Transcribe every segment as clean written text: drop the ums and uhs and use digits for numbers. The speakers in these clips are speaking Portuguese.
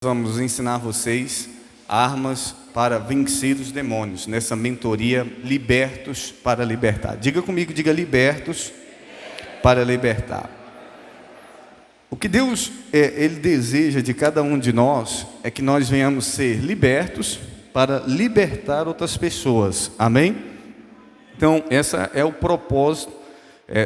Vamos ensinar vocês armas para vencer os demônios, nessa mentoria Libertos para Libertar. Diga comigo, diga libertos para libertar. O que Deus Ele deseja de cada um de nós é que nós venhamos ser libertos para libertar outras pessoas, amém? Então, esse é o propósito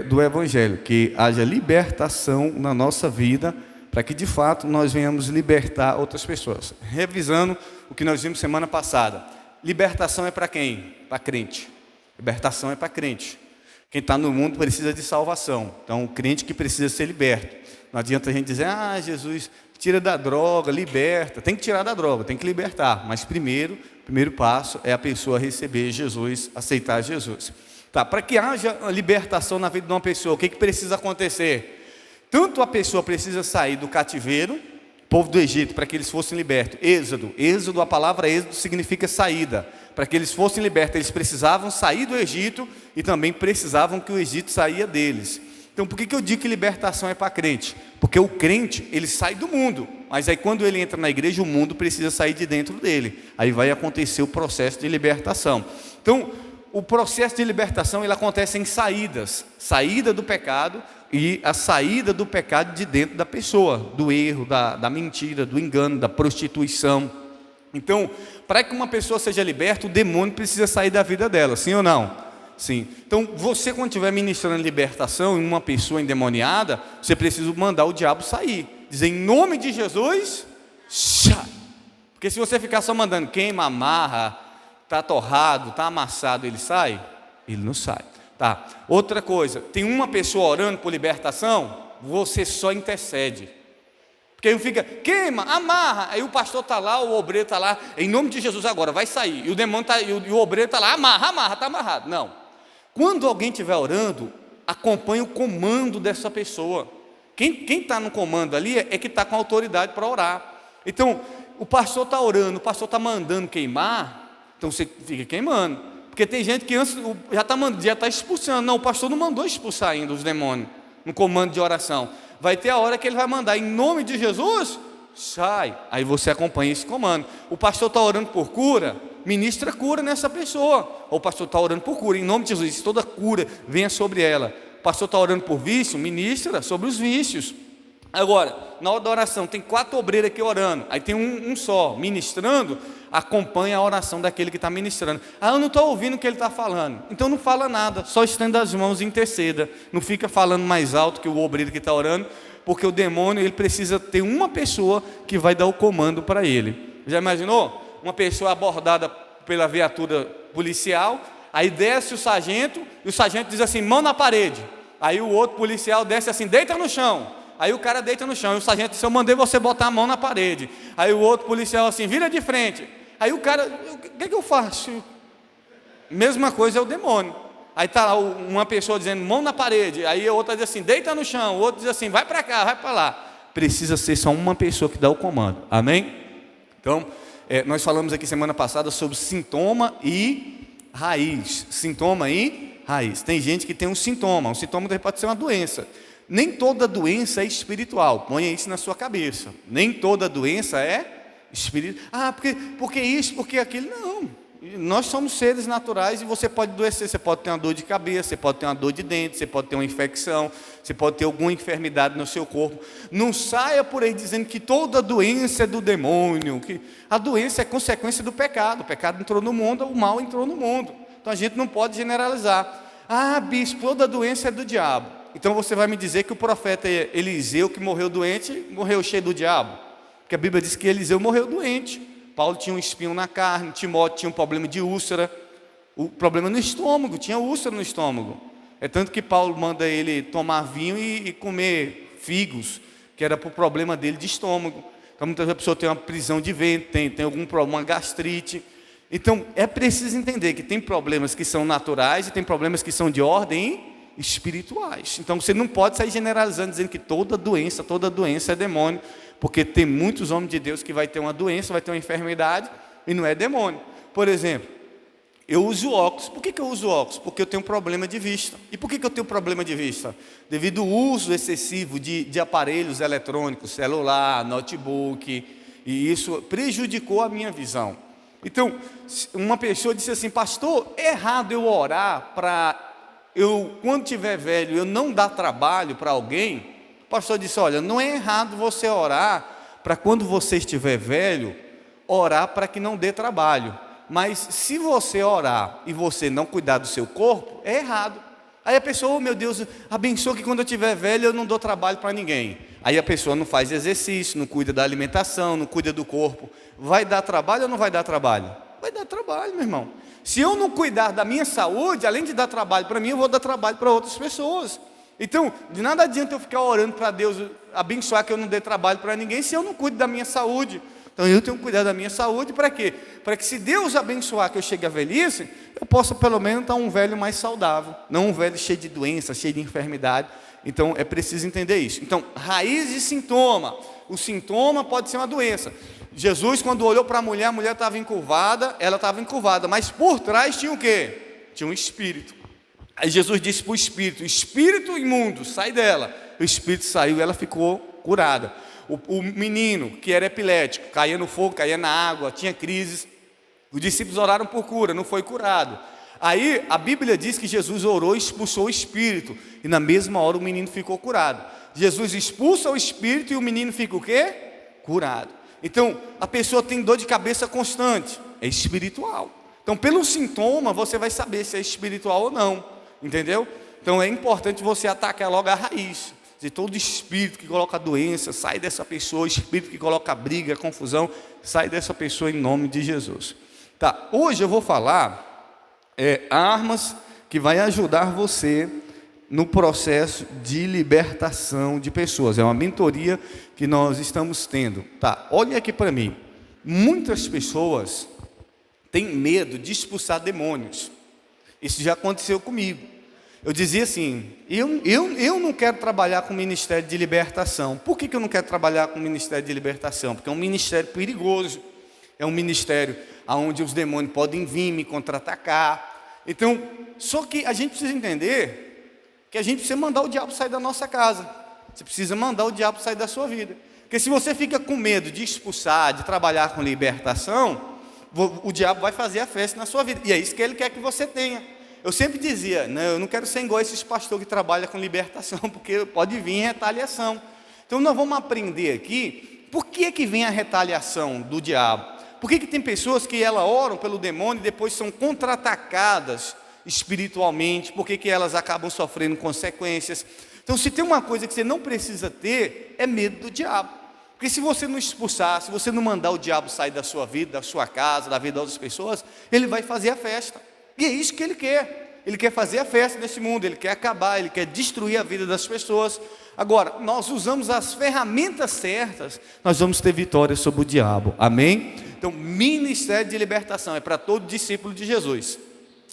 do Evangelho, que haja libertação na nossa vida, para que de fato nós venhamos libertar outras pessoas. Revisando o que nós vimos semana passada, libertação é para quem? Para crente. Libertação é para crente. Quem está no mundo precisa de salvação. Então o crente que precisa ser liberto. Não adianta a gente dizer, Jesus tira da droga, liberta. Tem que tirar da droga, tem que libertar. Mas o primeiro passo é a pessoa receber Jesus, aceitar Jesus. Tá, para que haja libertação na vida de uma pessoa, o que precisa acontecer? Tanto a pessoa precisa sair do cativeiro, povo do Egito, para que eles fossem libertos. Êxodo, a palavra êxodo significa saída. Para que eles fossem libertos, eles precisavam sair do Egito e também precisavam que o Egito saía deles. Então, por que eu digo que libertação é para crente? Porque o crente, ele sai do mundo, mas aí quando ele entra na igreja, o mundo precisa sair de dentro dele. Aí vai acontecer o processo de libertação. Então, o processo de libertação, ele acontece em saídas. Saída do pecado e a saída do pecado de dentro da pessoa, do erro, da mentira, do engano, da prostituição. Então, para que uma pessoa seja liberta, o demônio precisa sair da vida dela, sim ou não? Sim. Então, você quando estiver ministrando libertação em uma pessoa endemoniada, você precisa mandar o diabo sair. Dizer, em nome de Jesus, sai. Porque se você ficar só mandando queima, amarra, está torrado, está amassado, ele sai? Ele não sai. Tá. Outra coisa, tem uma pessoa orando por libertação, você só intercede. Porque aí fica, queima, amarra, aí o pastor está lá, o obreiro está lá, em nome de Jesus agora, vai sair, e o demônio está, e o obreiro está lá, amarra, está amarrado. Não. Quando alguém estiver orando, acompanhe o comando dessa pessoa. Quem está no comando ali é que está com autoridade para orar. Então, o pastor está orando, o pastor está mandando queimar, então você fica queimando. Porque tem gente que antes já está expulsando. Não, o pastor não mandou expulsar ainda os demônios no comando de oração. Vai ter a hora que ele vai mandar, em nome de Jesus, sai. Aí você acompanha esse comando. O pastor está orando por cura, ministra cura nessa pessoa. Ou o pastor está orando por cura, em nome de Jesus, toda cura venha sobre ela. O pastor está orando por vício, ministra sobre os vícios. Agora, na hora da oração, tem 4 obreiros aqui orando, aí tem um só, ministrando, acompanha a oração daquele que está ministrando. Eu não estou ouvindo o que ele está falando, então não fala nada, só estenda as mãos e interceda, não fica falando mais alto que o obreiro que está orando, porque o demônio, ele precisa ter uma pessoa que vai dar o comando para ele. Já imaginou? Uma pessoa abordada pela viatura policial, aí desce o sargento, e o sargento diz assim, mão na parede, aí o outro policial desce assim, deita no chão. Aí o cara deita no chão, e o sargento disse, eu mandei você botar a mão na parede. Aí o outro policial assim, vira de frente. Aí o cara, o que eu faço? Mesma coisa é o demônio. Aí está lá uma pessoa dizendo, mão na parede. Aí a outra diz assim, deita no chão. O outro diz assim, vai para cá, vai para lá. Precisa ser só uma pessoa que dá o comando, amém? Então, nós falamos aqui semana passada sobre sintoma e raiz. Sintoma e raiz. Tem gente que tem um sintoma pode ser uma doença. Nem toda doença é espiritual, ponha isso na sua cabeça. Nem toda doença é espiritual. Porque isso, porque aquilo, não. Nós somos seres naturais e você pode adoecer, você pode ter uma dor de cabeça, você pode ter uma dor de dente, você pode ter uma infecção, você pode ter alguma enfermidade no seu corpo. Não saia por aí dizendo que toda doença é do demônio, que a doença é consequência do pecado. O pecado entrou no mundo, o mal entrou no mundo. Então a gente não pode generalizar. Bispo, toda doença é do diabo. Então você vai me dizer que o profeta Eliseu, que morreu doente, morreu cheio do diabo? Porque a Bíblia diz que Eliseu morreu doente. Paulo tinha um espinho na carne, Timóteo tinha um problema de úlcera, o problema no estômago, tinha úlcera no estômago. É tanto que Paulo manda ele tomar vinho e comer figos, que era para o problema dele de estômago. Então muitas vezes a pessoa tem uma prisão de ventre, tem algum problema, uma gastrite. Então é preciso entender que tem problemas que são naturais e tem problemas que são de ordem espirituais. Então você não pode sair generalizando, dizendo que toda doença é demônio, porque tem muitos homens de Deus que vai ter uma doença, vai ter uma enfermidade e não é demônio. Por exemplo, eu uso óculos. Por que eu uso óculos? Porque eu tenho problema de vista. E por que eu tenho problema de vista? Devido ao uso excessivo de aparelhos eletrônicos, celular, notebook, e isso prejudicou a minha visão. Então, uma pessoa disse assim: pastor, é errado eu orar para eu, quando tiver velho, eu não dar trabalho para alguém? O pastor disse: olha, não é errado você orar para quando você estiver velho, orar para que não dê trabalho. Mas se você orar e você não cuidar do seu corpo, é errado. Aí a pessoa: oh meu Deus, abençoa que quando eu estiver velho eu não dou trabalho para ninguém. Aí a pessoa não faz exercício, não cuida da alimentação, não cuida do corpo. Vai dar trabalho ou não vai dar trabalho? Vai dar trabalho, meu irmão. Se eu não cuidar da minha saúde, além de dar trabalho para mim, eu vou dar trabalho para outras pessoas. Então, de nada adianta eu ficar orando para Deus abençoar que eu não dê trabalho para ninguém, se eu não cuido da minha saúde. Então eu tenho que cuidar da minha saúde para quê? Para que se Deus abençoar que eu chegue à velhice, eu possa pelo menos estar um velho mais saudável, não um velho cheio de doença, cheio de enfermidade. Então é preciso entender isso. Então, raiz e sintoma. O sintoma pode ser uma doença. Jesus, quando olhou para a mulher estava encurvada, ela estava encurvada, mas por trás tinha o quê? Tinha um espírito. Aí Jesus disse para o espírito: espírito imundo, sai dela. O espírito saiu e ela ficou curada. O menino que era epilético, caía no fogo, caía na água, tinha crises. Os discípulos oraram por cura, não foi curado. Aí a Bíblia diz que Jesus orou e expulsou o espírito, e na mesma hora o menino ficou curado. Jesus expulsa o espírito e o menino fica o quê? Curado. Então a pessoa tem dor de cabeça constante, é espiritual. Então pelo sintoma você vai saber se é espiritual ou não, entendeu? Então é importante você atacar logo a raiz. Todo espírito que coloca doença, sai dessa pessoa. Espírito que coloca briga, confusão, sai dessa pessoa em nome de Jesus. Tá, hoje eu vou falar armas que vai ajudar você no processo de libertação de pessoas. É uma mentoria que nós estamos tendo. Tá, olha aqui para mim. Muitas pessoas têm medo de expulsar demônios. Isso já aconteceu comigo. Eu dizia assim: eu não quero trabalhar com o ministério de libertação. Por que eu não quero trabalhar com o ministério de libertação? Porque é um ministério perigoso, é um ministério onde os demônios podem vir me contra-atacar. Então, só que a gente precisa entender que a gente precisa mandar o diabo sair da nossa casa. Você precisa mandar o diabo sair da sua vida. Porque se você fica com medo de expulsar, de trabalhar com libertação, o diabo vai fazer a festa na sua vida. E é isso que ele quer que você tenha. Eu sempre dizia: não, eu não quero ser igual esses pastores que trabalham com libertação, porque pode vir retaliação. Então nós vamos aprender aqui por que vem a retaliação do diabo. Por que tem pessoas que elas oram pelo demônio e depois são contra-atacadas espiritualmente? Por que elas acabam sofrendo consequências? Então, se tem uma coisa que você não precisa ter, é medo do diabo. Porque se você não expulsar, se você não mandar o diabo sair da sua vida, da sua casa, da vida das outras pessoas, ele vai fazer a festa. E é isso que ele quer. Ele quer fazer a festa nesse mundo, ele quer acabar, ele quer destruir a vida das pessoas. Agora, nós usamos as ferramentas certas, nós vamos ter vitória sobre o diabo. Amém? Então, ministério de libertação é para todo discípulo de Jesus.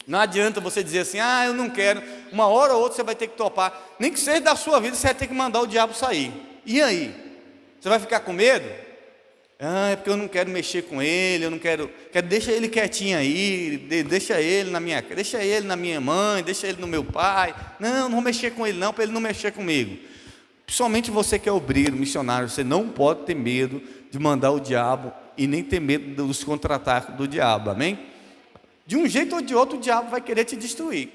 Não adianta você dizer assim: ah, eu não quero. Uma hora ou outra você vai ter que topar. Nem que seja da sua vida, você vai ter que mandar o diabo sair. E aí? Você vai ficar com medo? Ah, é porque eu não quero mexer com ele, eu não quero, deixa ele quietinho aí, deixa ele na minha mãe, deixa ele no meu pai. Não vou mexer com ele não, para ele não mexer comigo. Principalmente você que é obreiro, missionário, você não pode ter medo de mandar o diabo e nem ter medo dos contra-ataques do diabo, amém? De um jeito ou de outro, o diabo vai querer te destruir.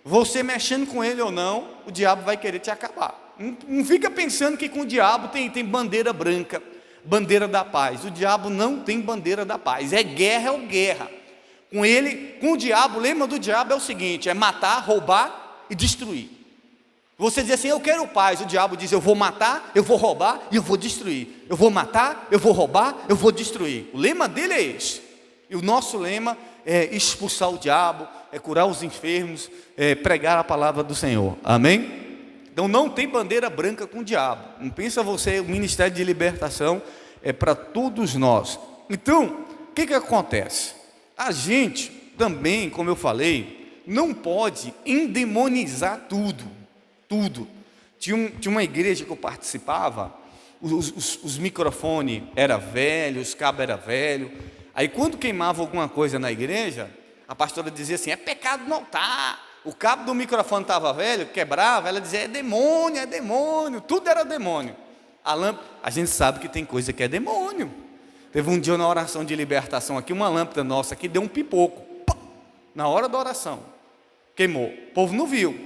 Você mexendo com ele ou não, o diabo vai querer te acabar. Não fica pensando que com o diabo tem bandeira branca, bandeira da paz. O diabo não tem bandeira da paz, é guerra ou guerra. Com o diabo, o lema do diabo é o seguinte: é matar, roubar e destruir. Você diz assim: eu quero paz. O diabo diz: eu vou matar, eu vou roubar e eu vou destruir. Eu vou matar, eu vou roubar, eu vou destruir. O lema dele é esse. E o nosso lema é expulsar o diabo, é curar os enfermos, é pregar a palavra do Senhor. Amém? Então não tem bandeira branca com o diabo. Não pensa você, o ministério de libertação é para todos nós. Então, o que acontece? A gente também, como eu falei, não pode endemonizar tudo. Tinha uma igreja que eu participava, os microfones eram velhos, os cabos eram velhos. Aí quando queimava alguma coisa na igreja, a pastora dizia assim: é pecado no altar. O cabo do microfone estava velho, quebrava, ela dizia: é demônio, tudo era demônio. A gente sabe que tem coisa que é demônio, Teve um dia na oração de libertação aqui, uma lâmpada nossa aqui deu um pipoco, pá, na hora da oração, queimou. O povo não viu,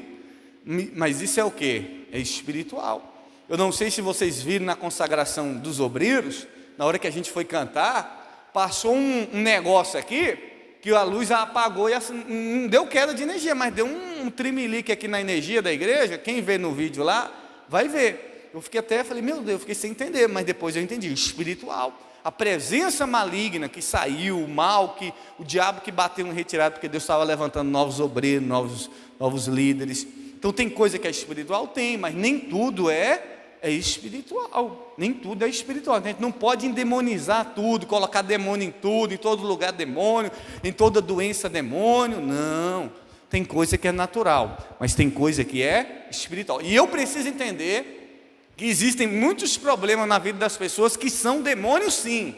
mas isso é o quê? É espiritual. Eu não sei se vocês viram na consagração dos obreiros, na hora que a gente foi cantar, passou um negócio aqui, que a luz apagou e assim, não deu queda de energia, mas deu um trimelique aqui na energia da igreja. Quem vê no vídeo lá, vai ver. Eu fiquei até, falei, meu Deus, eu fiquei sem entender, mas depois eu entendi, espiritual. A presença maligna que saiu, o mal, o diabo que bateu em retirada, porque Deus estava levantando novos obreiros, novos líderes. Então tem coisa que é espiritual? Tem, mas nem tudo é espiritual. Nem tudo é espiritual. A gente não pode endemonizar tudo, colocar demônio em tudo, em todo lugar demônio, em toda doença demônio. Não. Tem coisa que é natural, mas tem coisa que é espiritual. E eu preciso entender que existem muitos problemas na vida das pessoas que são demônios, sim.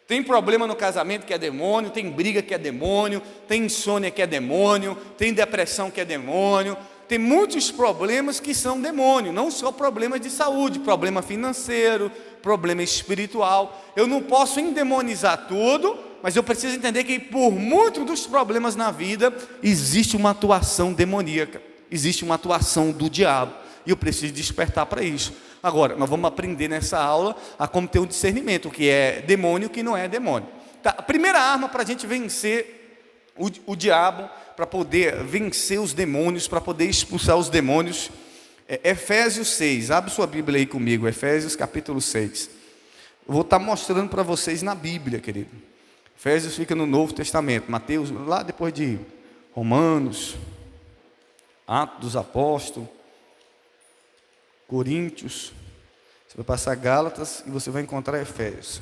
Tem problema no casamento que é demônio, tem briga que é demônio, tem insônia que é demônio, tem depressão que é demônio. Tem muitos problemas que são demônio, não só problemas de saúde, problema financeiro, problema espiritual. Eu não posso endemonizar tudo, mas eu preciso entender que por muitos dos problemas na vida, existe uma atuação demoníaca, existe uma atuação do diabo, e eu preciso despertar para isso. Agora, nós vamos aprender nessa aula a como ter um discernimento, o que é demônio e o que não é demônio. Tá, a primeira arma para a gente vencer o diabo, para poder vencer os demônios, para poder expulsar os demônios, Efésios 6, abre sua Bíblia aí comigo, Efésios capítulo 6, eu vou estar mostrando para vocês na Bíblia, querido. Efésios fica no Novo Testamento, Mateus, lá depois de Romanos, Atos dos Apóstolos, Coríntios, você vai passar Gálatas e você vai encontrar Efésios.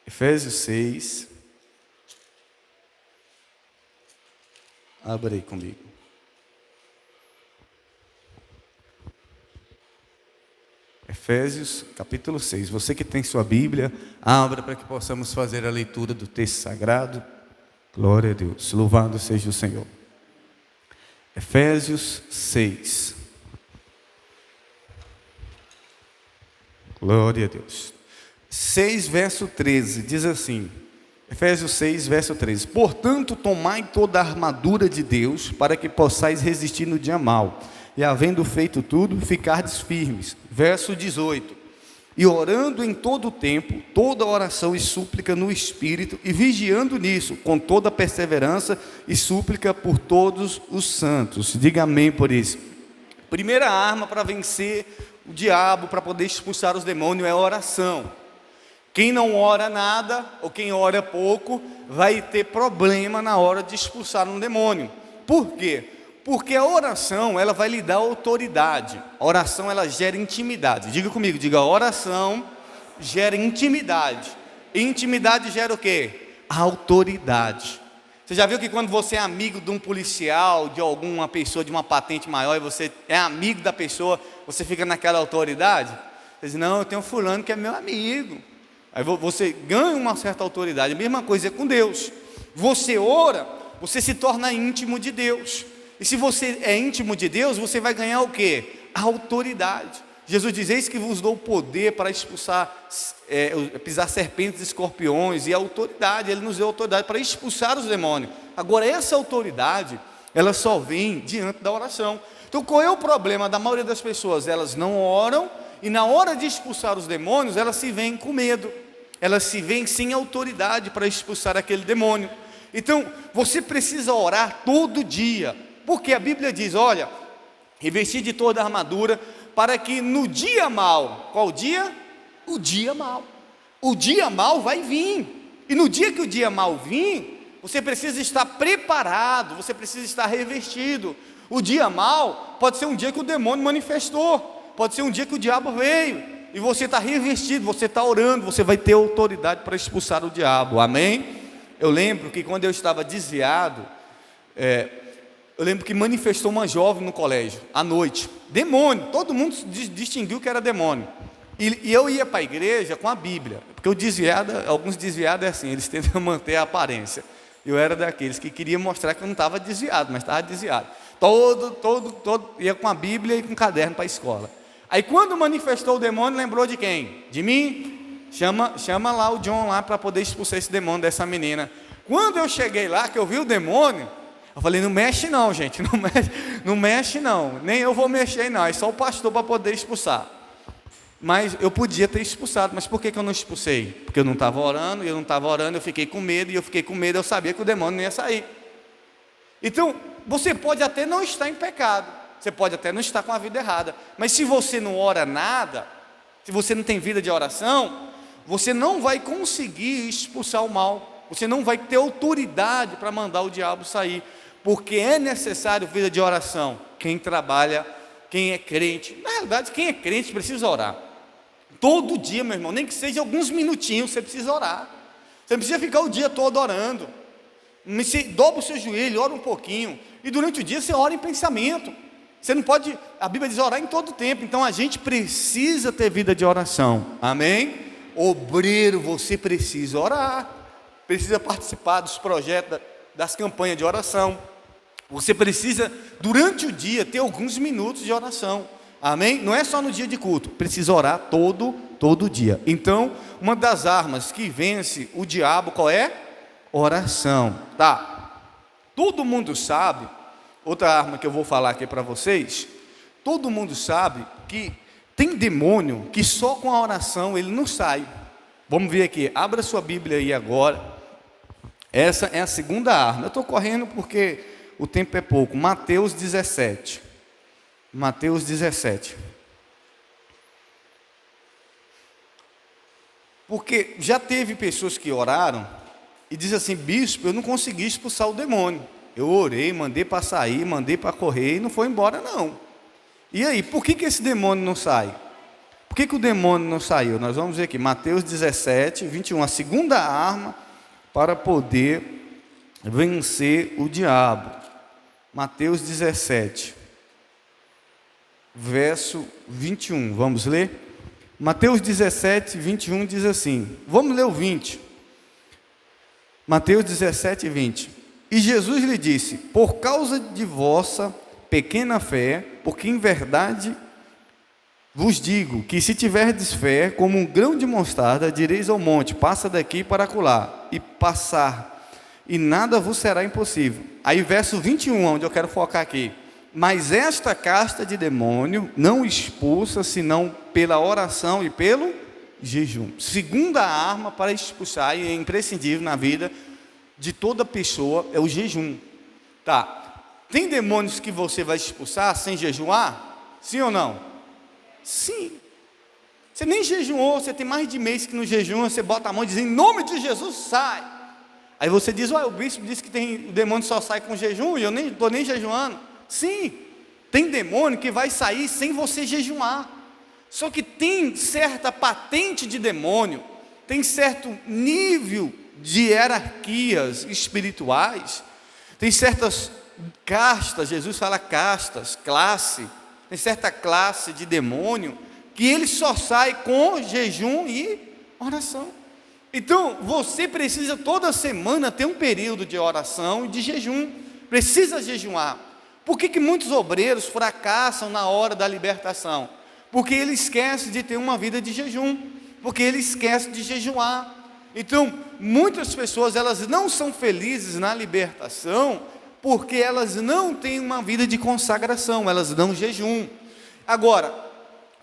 Efésios 6, abre aí comigo. Efésios capítulo 6, você que tem sua Bíblia, abra para que possamos fazer a leitura do texto sagrado. Glória a Deus, louvado seja o Senhor. Efésios 6, glória a Deus. 6, verso 13, diz assim, Efésios 6, verso 13: portanto, tomai toda a armadura de Deus, para que possais resistir no dia mau, e havendo feito tudo, ficardes firmes. Verso 18: e orando em todo o tempo, toda oração e súplica no Espírito, e vigiando nisso, com toda perseverança e súplica por todos os santos. Diga amém por isso. Primeira arma para vencer o diabo, para poder expulsar os demônios, é a oração. Quem não ora nada, ou quem ora pouco, vai ter problema na hora de expulsar um demônio. Por quê? Porque a oração, ela vai lhe dar autoridade. A oração, ela gera intimidade. Diga comigo, diga, a oração gera intimidade. E intimidade gera o quê? Autoridade. Você já viu que quando você é amigo de um policial, de alguma pessoa de uma patente maior, e você é amigo da pessoa, você fica naquela autoridade? Você diz, não, eu tenho fulano que é meu amigo. Aí você ganha uma certa autoridade. A mesma coisa é com Deus. Você ora, você se torna íntimo de Deus. E se você é íntimo de Deus, você vai ganhar o quê? A autoridade. Jesus diz, eis que vos dou poder para expulsar, pisar serpentes e escorpiões, e a autoridade, Ele nos deu autoridade para expulsar os demônios. Agora, essa autoridade, ela só vem diante da oração. Então, qual é o problema da maioria das pessoas? Elas não oram, e na hora de expulsar os demônios, elas se veem com medo, elas se veem sem autoridade para expulsar aquele demônio. Então, você precisa orar todo dia, porque a Bíblia diz, olha, revestir de toda a armadura, para que no dia mau, qual dia? O dia mau. O dia mau vai vir, e no dia que o dia mau vir, você precisa estar preparado, você precisa estar revestido. O dia mau pode ser um dia que o demônio manifestou, pode ser um dia que o diabo veio, e você está revestido, você está orando, você vai ter autoridade para expulsar o diabo, amém? Eu lembro que quando eu estava desviado, eu lembro que manifestou uma jovem no colégio, à noite, demônio, todo mundo distinguiu que era demônio, e eu ia para a igreja com a Bíblia, porque o desviado, alguns desviados é assim, eles tentam manter a aparência. Eu era daqueles que queria mostrar que eu não estava desviado, mas estava desviado. ia com a Bíblia e com um caderno para a escola. Aí quando manifestou o demônio, lembrou de quem? De mim. Chama lá o John lá para poder expulsar esse demônio dessa menina. Quando eu cheguei lá, que eu vi o demônio, eu falei, não mexe não, gente, não mexe não, nem eu vou mexer não, é só o pastor para poder expulsar. Mas eu podia ter expulsado, mas por que eu não expulsei? Porque eu não estava orando, eu fiquei com medo, eu sabia que o demônio não ia sair. Então, você pode até não estar em pecado, você pode até não estar com a vida errada, mas se você não ora nada, se você não tem vida de oração, você não vai conseguir expulsar o mal, você não vai ter autoridade para mandar o diabo sair, porque é necessário vida de oração. Quem trabalha, quem é crente, na realidade quem é crente precisa orar, todo dia, meu irmão, nem que seja alguns minutinhos, você precisa orar, você não precisa ficar o dia todo orando, você dobra o seu joelho, ora um pouquinho, e durante o dia você ora em pensamento, você não pode, a Bíblia diz orar em todo o tempo, então a gente precisa ter vida de oração, amém? Obreiro, você precisa orar, precisa participar dos projetos, das campanhas de oração, você precisa, durante o dia, ter alguns minutos de oração, amém? Não é só no dia de culto, precisa orar todo dia. Então, uma das armas que vence o diabo, qual é? Oração, tá? Todo mundo sabe, outra arma que eu vou falar aqui para vocês, todo mundo sabe que tem demônio que só com a oração ele não sai. Vamos ver aqui, abra sua Bíblia aí agora, essa é a segunda arma, eu estou correndo porque o tempo é pouco. Mateus 17, porque já teve pessoas que oraram e diz assim, bispo, eu não consegui expulsar o demônio, eu orei, mandei para sair, mandei para correr e não foi embora não. E aí, por que esse demônio não sai? Por que o demônio não saiu? Nós vamos ver aqui, Mateus 17, 21, a segunda arma para poder vencer o diabo. Mateus 17, verso 21, vamos ler? Mateus 17, 21 diz assim, vamos ler o 20. Mateus 17, 20. E Jesus lhe disse, por causa de vossa pequena fé, porque em verdade vos digo, que se tiverdes fé, como um grão de mostarda, direis ao monte, passa daqui para acolá, e passar, e nada vos será impossível. Aí verso 21, onde eu quero focar aqui, mas esta casta de demônio não expulsa, senão pela oração e pelo jejum. Segunda arma para expulsar, e é imprescindível na vida de toda pessoa, é o jejum. Tá, tem demônios que você vai expulsar sem jejuar? Sim ou não? Sim. Você nem jejuou, você tem mais de mês que não jejum, você bota a mão e diz, em nome de Jesus, sai. Aí você diz, o bispo disse que o demônio só sai com jejum, e eu nem estou nem jejuando. Sim, tem demônio que vai sair sem você jejuar. Só que tem certa patente de demônio, tem certo nível de hierarquias espirituais, tem certas castas, Jesus fala castas, classe, tem certa classe de demônio, que ele só sai com jejum e oração. Então, você precisa toda semana ter um período de oração e de jejum, precisa jejuar. Por que muitos obreiros fracassam na hora da libertação? Porque ele esquece de ter uma vida de jejum, porque ele esquece de jejuar. Então, muitas pessoas, elas não são felizes na libertação, porque elas não têm uma vida de consagração, elas não jejuam. Agora,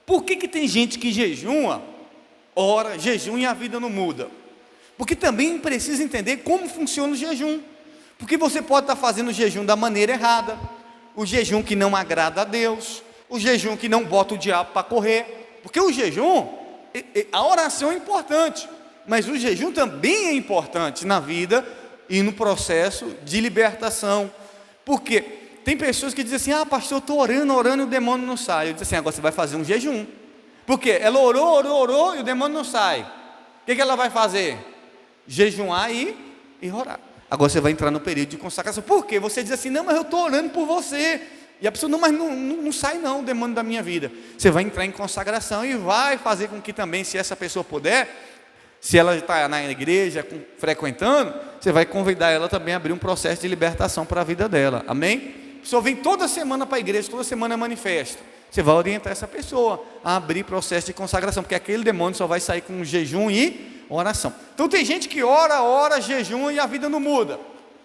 por que tem gente que jejua, ora, jejum e a vida não muda? Porque também precisa entender como funciona o jejum, porque você pode estar fazendo o jejum da maneira errada, o jejum que não agrada a Deus, o jejum que não bota o diabo para correr, porque o jejum, a oração é importante, mas o jejum também é importante na vida e no processo de libertação. Porque tem pessoas que dizem assim, pastor, eu estou orando e o demônio não sai. Eu disse assim, agora você vai fazer um jejum. Porque ela orou e o demônio não sai. O que ela vai fazer? Jejuar e orar. Agora você vai entrar no período de consagração. Por quê? Você diz assim, não, mas eu estou orando por você. E a pessoa, não, mas não sai não o demônio da minha vida. Você vai entrar em consagração e vai fazer com que também, se essa pessoa puder, se ela está na igreja, frequentando, você vai convidar ela também a abrir um processo de libertação para a vida dela, amém? pessoa vem toda semana para a igreja, toda semana é manifesto. Você vai orientar essa pessoa a abrir processo de consagração, porque aquele demônio só vai sair com jejum e oração. Então tem gente que ora, jejum e a vida não muda.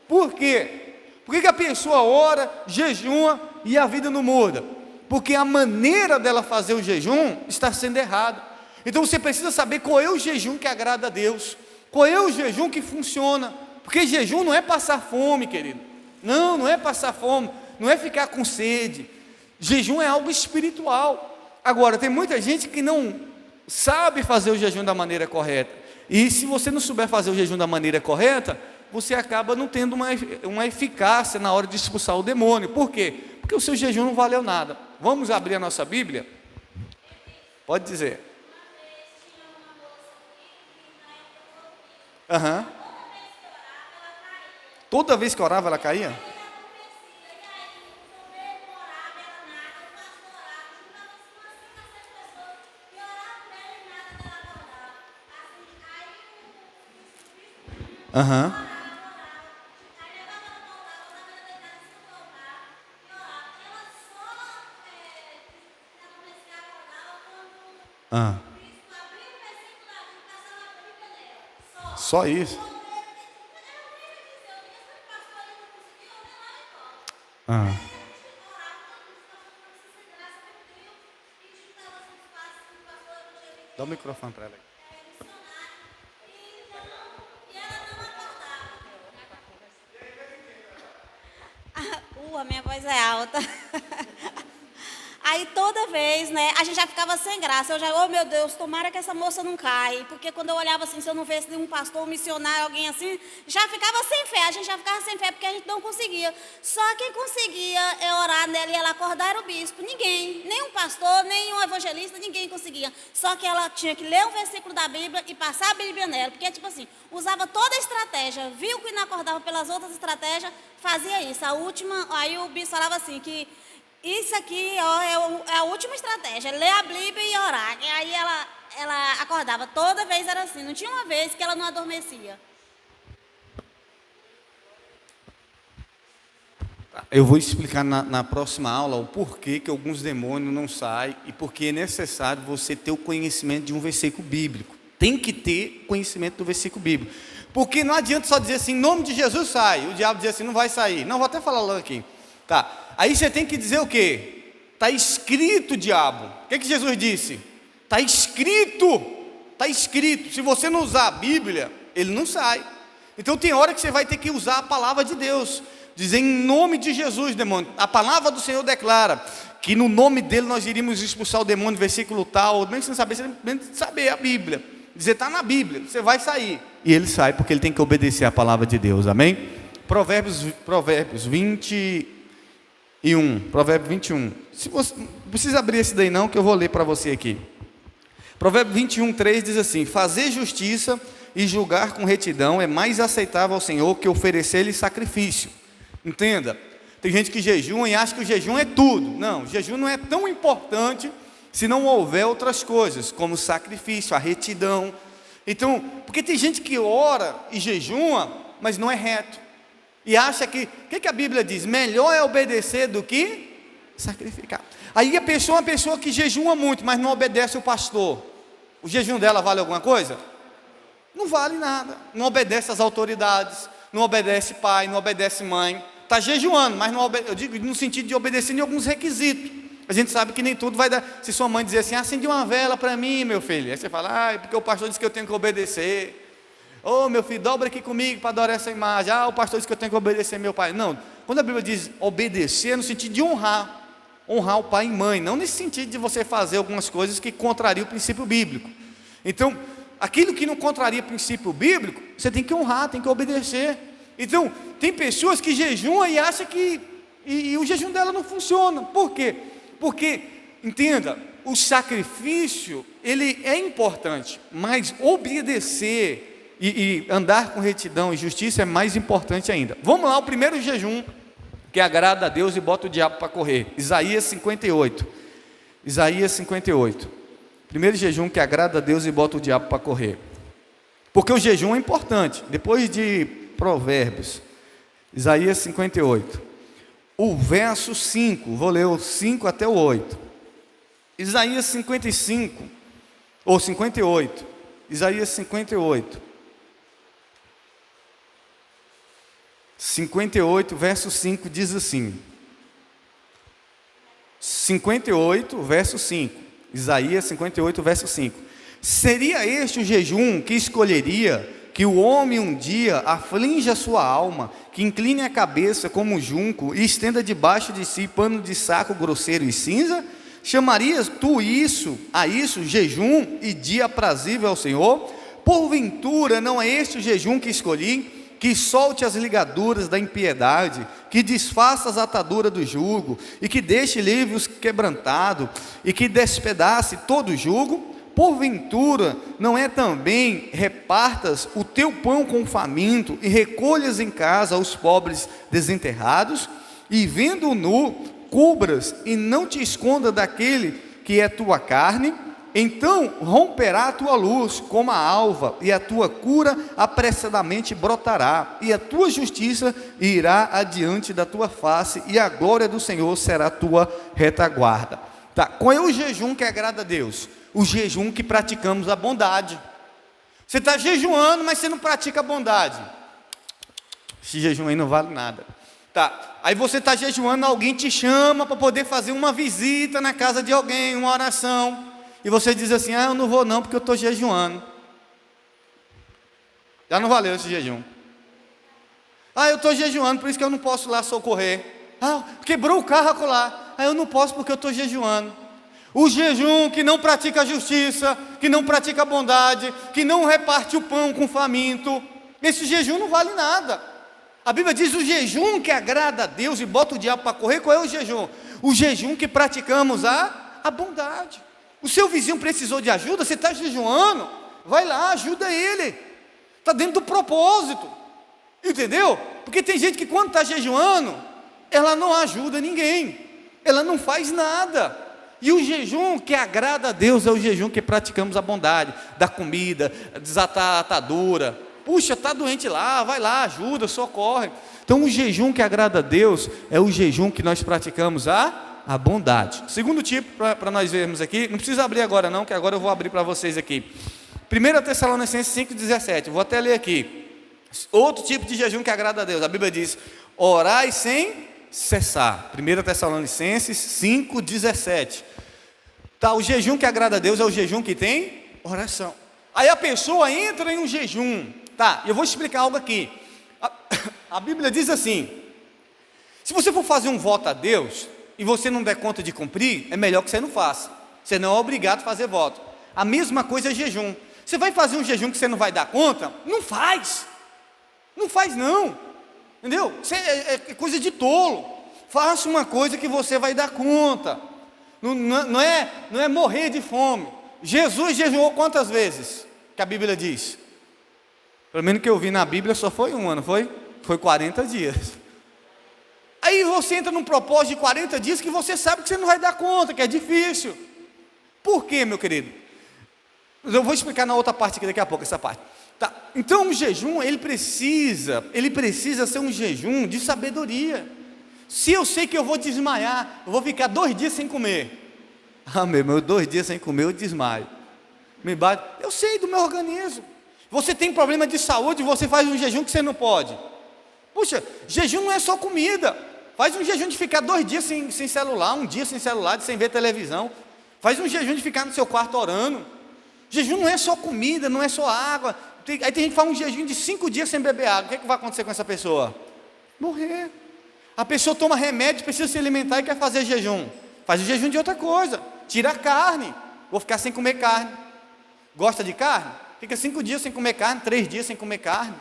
Por quê? Por que a pessoa ora, jejuma e a vida não muda? Porque a maneira dela fazer o jejum está sendo errada. Então você precisa saber qual é o jejum que agrada a Deus, qual é o jejum que funciona, porque jejum não é passar fome, querido. Não é passar fome, não é ficar com sede. Jejum é algo espiritual. Agora, tem muita gente que não sabe fazer o jejum da maneira correta. E se você não souber fazer o jejum da maneira correta, você acaba não tendo uma eficácia na hora de expulsar o demônio. Por quê? Porque o seu jejum não valeu nada. Vamos abrir a nossa Bíblia? Pode dizer. Aham. Toda vez que orava, ela caía? Aham. Ah. Só isso? Ah. Dá o microfone para ela. A minha voz é alta. Aí toda vez, né, a gente já ficava sem graça. Eu já, oh meu Deus, tomara que essa moça não caia. Porque quando eu olhava assim, se eu não visse nenhum pastor, um missionário, alguém assim, já ficava sem fé. A gente já ficava sem fé porque a gente não conseguia. Só quem conseguia orar nela e ela acordar era o bispo. Ninguém, nenhum pastor, nenhum evangelista, ninguém conseguia. Só que ela tinha que ler um versículo da Bíblia e passar a Bíblia nela. Porque tipo assim, usava toda a estratégia, viu que não acordava pelas outras estratégias, fazia isso. A última, aí o bispo falava assim que isso aqui ó, é a última estratégia, ler a Bíblia e orar. E aí ela acordava, toda vez era assim, não tinha uma vez que ela não adormecia. Eu vou explicar na próxima aula o porquê que alguns demônios não saem e porque é necessário você ter o conhecimento de um versículo bíblico. Tem que ter conhecimento do versículo bíblico. Porque não adianta só dizer assim, em nome de Jesus sai. O diabo diz assim, não vai sair. Não, vou até falar lá aqui. Tá. Aí você tem que dizer o quê? Está escrito, diabo. O que Jesus disse? Está escrito. Está escrito. Se você não usar a Bíblia, ele não sai. Então tem hora que você vai ter que usar a palavra de Deus. Dizer em nome de Jesus, demônio. A palavra do Senhor declara que no nome dele nós iríamos expulsar o demônio, versículo tal. Nem sem saber, nem saber a Bíblia. Dizer, está na Bíblia, você vai sair. E ele sai porque ele tem que obedecer a palavra de Deus, amém? Provérbios 21. Provérbio 21. Se você, não precisa abrir esse daí não, que eu vou ler para você aqui. Provérbio 21, 3 diz assim: fazer justiça e julgar com retidão é mais aceitável ao Senhor que oferecer-lhe sacrifício. Entenda, tem gente que jejuma e acha que o jejum é tudo. Não, o jejum não é tão importante se não houver outras coisas, como sacrifício, a retidão. Então, porque tem gente que ora e jejuma, mas não é reto. E acha que, o que a Bíblia diz? Melhor é obedecer do que sacrificar. Aí a pessoa é uma pessoa que jejuma muito, mas não obedece o pastor. O jejum dela vale alguma coisa? Não vale nada. Não obedece às autoridades, não obedece pai, não obedece mãe. Está jejuando, mas não obedece, eu digo no sentido de obedecer em alguns requisitos. A gente sabe que nem tudo vai dar. Se sua mãe dizer assim, acende uma vela para mim, meu filho. Aí você fala, porque o pastor disse que eu tenho que obedecer. Ô meu filho, dobra aqui comigo para adorar essa imagem. O pastor disse que eu tenho que obedecer meu pai. Não, quando a Bíblia diz obedecer, é no sentido de honrar o pai e mãe, não nesse sentido de você fazer algumas coisas que contrariam o princípio bíblico. Então, aquilo que não contraria o princípio bíblico, você tem que honrar, tem que obedecer. Então, tem pessoas que jejuam e acham que e o jejum dela não funciona. Por quê? Porque, entenda, o sacrifício, ele é importante, mas obedecer e andar com retidão e justiça é mais importante ainda. Vamos lá, o primeiro jejum que agrada a Deus e bota o diabo para correr. Isaías 58. Isaías 58. Primeiro jejum que agrada a Deus e bota o diabo para correr. Porque o jejum é importante. Depois de Provérbios, Isaías 58. o verso 5, vou ler o 5 até o 8. Isaías 55, ou 58, Isaías 58. 58, verso 5 diz assim. 58, verso 5. Isaías 58, verso 5. Seria este o jejum que escolheria que o homem um dia aflinja a sua alma, que incline a cabeça como junco e estenda debaixo de si pano de saco grosseiro e cinza? Chamarias tu a isso jejum e dia aprazível ao Senhor? Porventura não é este o jejum que escolhi, que solte as ligaduras da impiedade, que desfaça as ataduras do jugo, e que deixe livre os quebrantados, e que despedace todo o jugo? Porventura não é também repartas o teu pão com o faminto, e recolhas em casa os pobres desenterrados? E vendo o nu, cubras e não te esconda daquele que é tua carne? Então romperá a tua luz como a alva, e a tua cura apressadamente brotará, e a tua justiça irá adiante da tua face, e a glória do Senhor será a tua retaguarda. Tá, qual é o jejum que agrada a Deus? O jejum que praticamos a bondade. Você está jejuando, mas você não pratica a bondade. Esse jejum aí não vale nada. Tá, aí você está jejuando, alguém te chama para poder fazer uma visita na casa de alguém, uma oração. E você diz assim, eu não vou não, porque eu estou jejuando. Já não valeu esse jejum. Eu estou jejuando, por isso que eu não posso lá socorrer. Quebrou o carro acolá. Eu não posso porque eu estou jejuando. O jejum que não pratica a justiça, que não pratica a bondade, que não reparte o pão com o faminto, esse jejum não vale nada. A Bíblia diz o jejum que agrada a Deus e bota o diabo para correr. Qual é o jejum? O jejum que praticamos a bondade. O seu vizinho precisou de ajuda, você está jejuando, vai lá, ajuda ele. Está dentro do propósito, entendeu? Porque tem gente que quando está jejuando, ela não ajuda ninguém, ela não faz nada. E o jejum que agrada a Deus é o jejum que praticamos a bondade, da comida, desatar a atadura. Puxa, está doente lá, vai lá, ajuda, socorre. Então o jejum que agrada a Deus é o jejum que nós praticamos a bondade. Segundo tipo, para nós vermos aqui, não precisa abrir agora não, que agora eu vou abrir para vocês aqui. 1 Tessalonicenses 5,17, vou até ler aqui. Outro tipo de jejum que agrada a Deus, a Bíblia diz, orai sem cessar. 1 Tessalonicenses 5,17. Tá, o jejum que agrada a Deus é o jejum que tem oração. Aí a pessoa entra em um jejum. Tá, eu vou explicar algo aqui. A Bíblia diz assim, se você for fazer um voto a Deus, e você não der conta de cumprir, é melhor que você não faça. Você não é obrigado a fazer voto. A mesma coisa é jejum. Você vai fazer um jejum que você não vai dar conta? Não faz. Não faz não. Entendeu? Isso é coisa de tolo. Faça uma coisa que você vai dar conta. Não é morrer de fome. Jesus jejuou quantas vezes? Que a Bíblia diz? Pelo menos que eu vi na Bíblia só foi uma, não foi? Foi 40 dias. Aí você entra num propósito de 40 dias que você sabe que você não vai dar conta, que é difícil. Por quê, meu querido? Eu vou explicar na outra parte aqui daqui a pouco, essa parte. Tá. Então o jejum, ele precisa ser um jejum de sabedoria. Se eu sei que eu vou desmaiar, eu vou ficar 2 dias sem comer. Meu 2 dias sem comer eu desmaio. Me bate. Eu sei do meu organismo. Você tem problema de saúde, você faz um jejum que você não pode. Puxa, jejum não é só comida. Faz um jejum de ficar 2 dias sem celular, 1 dia sem celular, sem ver televisão. Faz um jejum de ficar no seu quarto orando. Jejum não é só comida, não é só água. Aí tem gente que faz um jejum de 5 dias sem beber água. O que vai acontecer com essa pessoa? Morrer. A pessoa toma remédio, precisa se alimentar e quer fazer jejum. Faz o jejum de outra coisa. Tira a carne. Vou ficar sem comer carne. Gosta de carne? Fica 5 dias sem comer carne, 3 dias sem comer carne.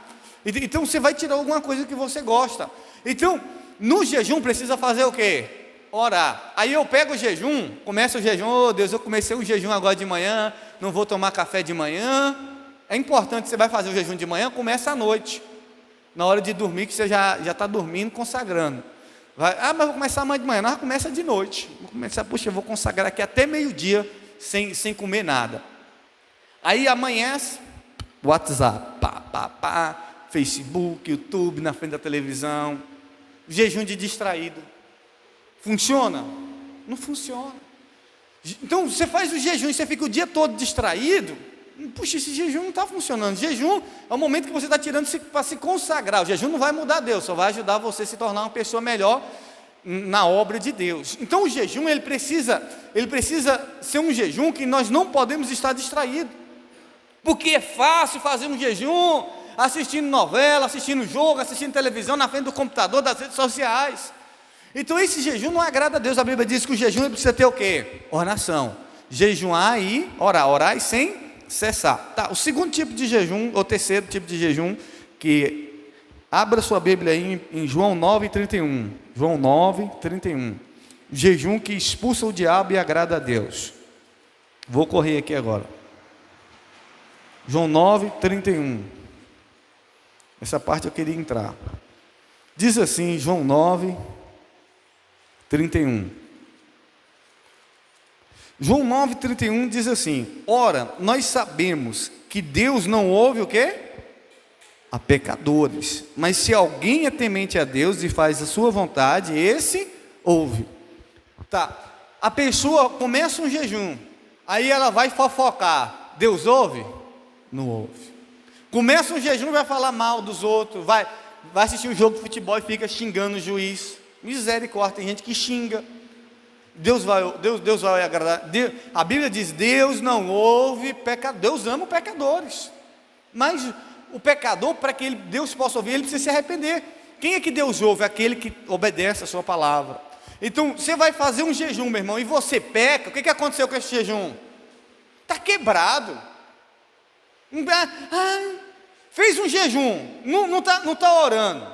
Então você vai tirar alguma coisa que você gosta. Então, no jejum precisa fazer o quê? Orar. Aí eu pego o jejum, começo o jejum, Deus, eu comecei o jejum agora de manhã, não vou tomar café de manhã. É importante, você vai fazer o jejum de manhã, começa à noite. Na hora de dormir, que você já está dormindo, consagrando. Mas vou começar amanhã de manhã. Não, começa de noite. Vou começar, eu vou consagrar aqui até meio-dia, sem comer nada. Aí amanhece, WhatsApp, Facebook, YouTube, na frente da televisão. Jejum de distraído. Funciona? Não funciona. Então você faz o jejum e você fica o dia todo distraído. Puxa, esse jejum não está funcionando. Jejum é o momento que você está tirando para se consagrar. O jejum não vai mudar Deus, só vai ajudar você a se tornar uma pessoa melhor na obra de Deus. Então o jejum ele precisa ser um jejum que nós não podemos estar distraídos, porque é fácil fazer um jejum assistindo novela, assistindo jogo, assistindo televisão na frente do computador, das redes sociais. Então esse jejum não agrada a Deus. A Bíblia diz que o jejum ele precisa ter o quê? Oração. Jejuar e orar e sem cessar. Tá, o segundo tipo de jejum, ou terceiro tipo de jejum, que abra sua Bíblia aí em João 9:31. João 9:31. Jejum que expulsa o diabo e agrada a Deus. Vou correr aqui agora. João 9:31. Essa parte eu queria entrar. Diz assim, João 9:31. João 9:31 diz assim: ora, nós sabemos que Deus não ouve o quê? A pecadores, mas se alguém é temente a Deus e faz a sua vontade, esse ouve. Tá, a pessoa começa um jejum, aí ela vai fofocar, Deus ouve? Não ouve. Começa um jejum e vai falar mal dos outros, vai assistir um jogo de futebol e fica xingando o juiz. Misericórdia, tem gente que xinga. Deus vai agradar. A Bíblia diz: Deus não ouve pecadores. Deus ama pecadores, mas o pecador, para que Deus possa ouvir, ele precisa se arrepender. Quem é que Deus ouve? Aquele que obedece a sua palavra. Então você vai fazer um jejum, meu irmão, e você peca. O que aconteceu com esse jejum? Está quebrado. Fez um jejum, não tá orando,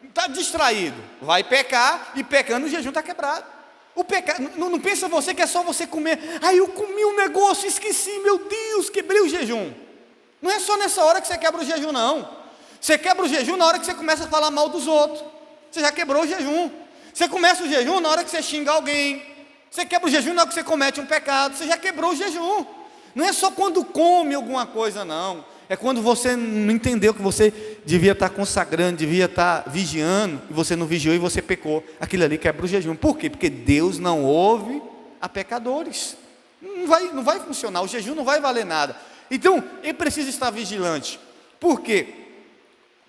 está distraído, vai pecar, e pecando o jejum está quebrado. O pecado, não pensa você que é só você comer. Eu comi um negócio, esqueci, meu Deus, quebrei o jejum. Não é só nessa hora que você quebra o jejum, não. Você quebra o jejum na hora que você começa a falar mal dos outros. Você já quebrou o jejum. Você começa o jejum na hora que você xinga alguém. Você quebra o jejum na hora que você comete um pecado. Você já quebrou o jejum. Não é só quando come alguma coisa, não. É quando você não entendeu que você devia estar consagrando, devia estar vigiando, e você não vigiou e você pecou. Aquilo ali quebra o jejum. Por quê? Porque Deus não ouve a pecadores. Não vai funcionar, o jejum não vai valer nada. Então, ele precisa estar vigilante. Por quê?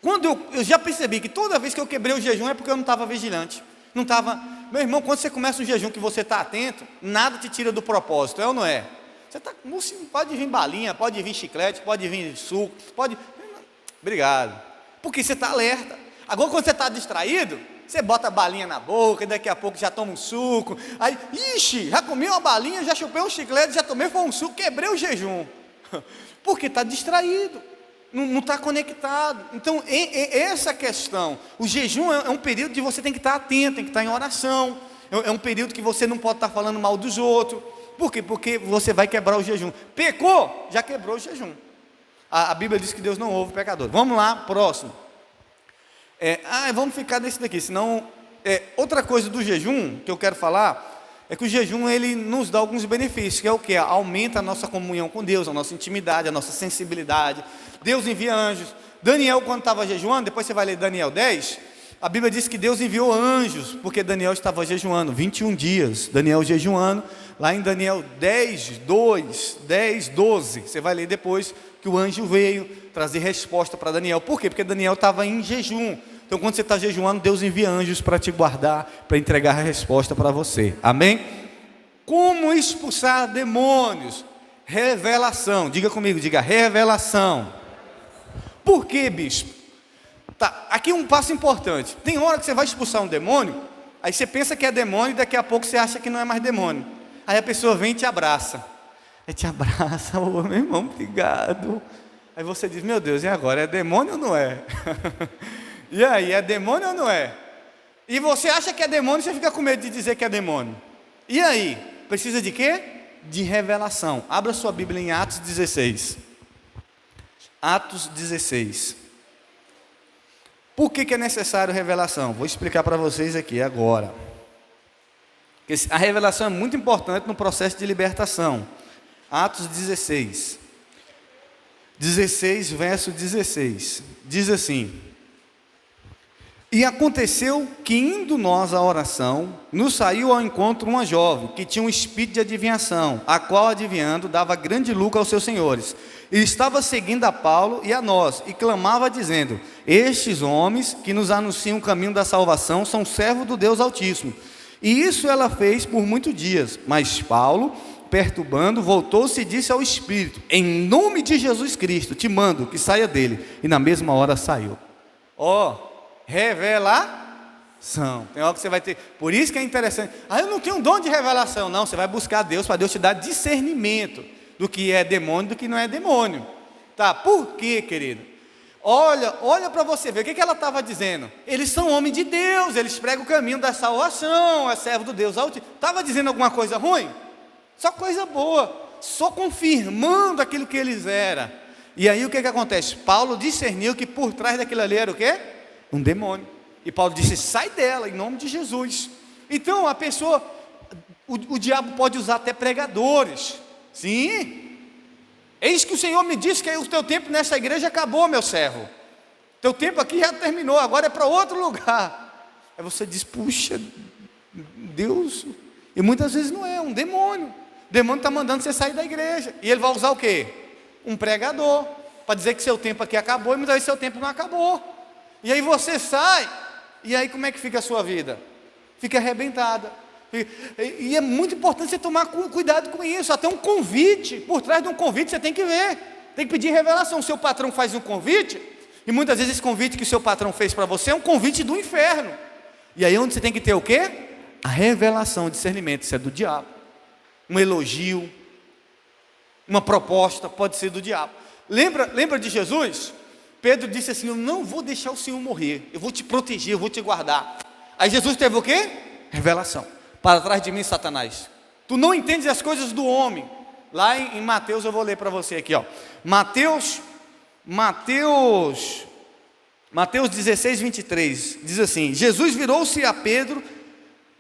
Quando eu já percebi que toda vez que eu quebrei o jejum é porque eu não estava vigilante. Não estava. Meu irmão, quando você começa um jejum que você está atento, nada te tira do propósito, é ou não é? Você tá, pode vir balinha, pode vir chiclete, pode vir suco, pode. Obrigado. Porque você está alerta. Agora, quando você está distraído, você bota a balinha na boca, e daqui a pouco já toma um suco. Aí, já comi uma balinha, já chupei um chiclete, já tomei um suco, quebrei o jejum. Porque está distraído, não está conectado. Então, essa questão, o jejum é um período de você tem que estar atento, tem que estar em oração. É um período que você não pode estar falando mal dos outros. Por quê? Porque você vai quebrar o jejum. Pecou, já quebrou o jejum. A Bíblia diz que Deus não ouve pecador. Vamos lá, próximo. Vamos ficar nesse daqui, senão... outra coisa do jejum que eu quero falar é que o jejum ele nos dá alguns benefícios, que é o quê? Aumenta a nossa comunhão com Deus, a nossa intimidade, a nossa sensibilidade. Deus envia anjos. Daniel, quando estava jejuando, depois você vai ler Daniel 10, a Bíblia diz que Deus enviou anjos, porque Daniel estava jejuando, 21 dias, Daniel jejuando, lá em Daniel 10, 2, 10, 12, você vai ler depois que o anjo veio trazer resposta para Daniel. Por quê? Porque Daniel estava em jejum. Então, quando você está jejuando, Deus envia anjos para te guardar, para entregar a resposta para você. Amém? Como expulsar demônios? Revelação. Diga comigo, diga revelação. Por quê, bispo? Tá, aqui um passo importante. Tem hora que você vai expulsar um demônio, aí você pensa que é demônio e daqui a pouco você acha que não é mais demônio. Aí a pessoa vem e te abraça. Aí te abraça, meu irmão, obrigado. Aí você diz, meu Deus, e agora? É demônio ou não é? E aí, é demônio ou não é? E você acha que é demônio e você fica com medo de dizer que é demônio. E aí? Precisa de quê? De revelação. Abra sua Bíblia em Atos 16. Atos 16. Por que é necessário revelação? Vou explicar para vocês aqui agora. A revelação é muito importante no processo de libertação. Atos 16. 16, verso 16. Diz assim: E aconteceu que, indo nós à oração, nos saiu ao encontro uma jovem, que tinha um espírito de adivinhação, a qual, adivinhando, dava grande lucro aos seus senhores. E estava seguindo a Paulo e a nós, e clamava dizendo: estes homens que nos anunciam o caminho da salvação são servos do Deus Altíssimo. E isso ela fez por muitos dias. Mas Paulo, perturbando, voltou-se e disse ao espírito: em nome de Jesus Cristo, te mando que saia dele. E na mesma hora saiu. Revelação. Tem hora que você vai ter. Por isso que é interessante. Eu não tenho um dom de revelação. Não, você vai buscar Deus, para Deus te dar discernimento do que é demônio e do que não é demônio. Tá? Por quê, querido? Olha para você ver. O que ela estava dizendo? Eles são homens de Deus, eles pregam o caminho da salvação, é servo do Deus Altíssimo. Estava dizendo alguma coisa ruim? Só coisa boa, só confirmando aquilo que eles eram. E aí o que acontece? Paulo discerniu que por trás daquilo ali era o quê? Um demônio. E Paulo disse: sai dela, em nome de Jesus. Então a pessoa, o diabo pode usar até pregadores. Sim. Eis que o Senhor me disse que o teu tempo nessa igreja acabou, meu servo. Teu tempo aqui já terminou, agora é para outro lugar. Aí você diz: puxa, Deus. E muitas vezes não é, um demônio. O demônio está mandando você sair da igreja. E ele vai usar o quê? Um pregador, para dizer que seu tempo aqui acabou, e muitas vezes seu tempo não acabou. E aí você sai, e aí como é que fica a sua vida? Fica arrebentada. E é muito importante você tomar cuidado com isso. Até um convite, por trás de um convite você tem que ver, tem que pedir revelação. O seu patrão faz um convite, e muitas vezes esse convite que o seu patrão fez para você é um convite do inferno. E aí onde você tem que ter o quê? A revelação, o discernimento. Isso é do diabo. Um elogio, uma proposta pode ser do diabo. Lembra de Jesus? Pedro disse assim: eu não vou deixar o Senhor morrer, eu vou te proteger, eu vou te guardar. Aí Jesus teve o quê? Revelação: para trás de mim, Satanás, tu não entendes as coisas do homem. Lá em Mateus, eu vou ler para você aqui, Mateus 16, 23, diz assim: Jesus virou-se a Pedro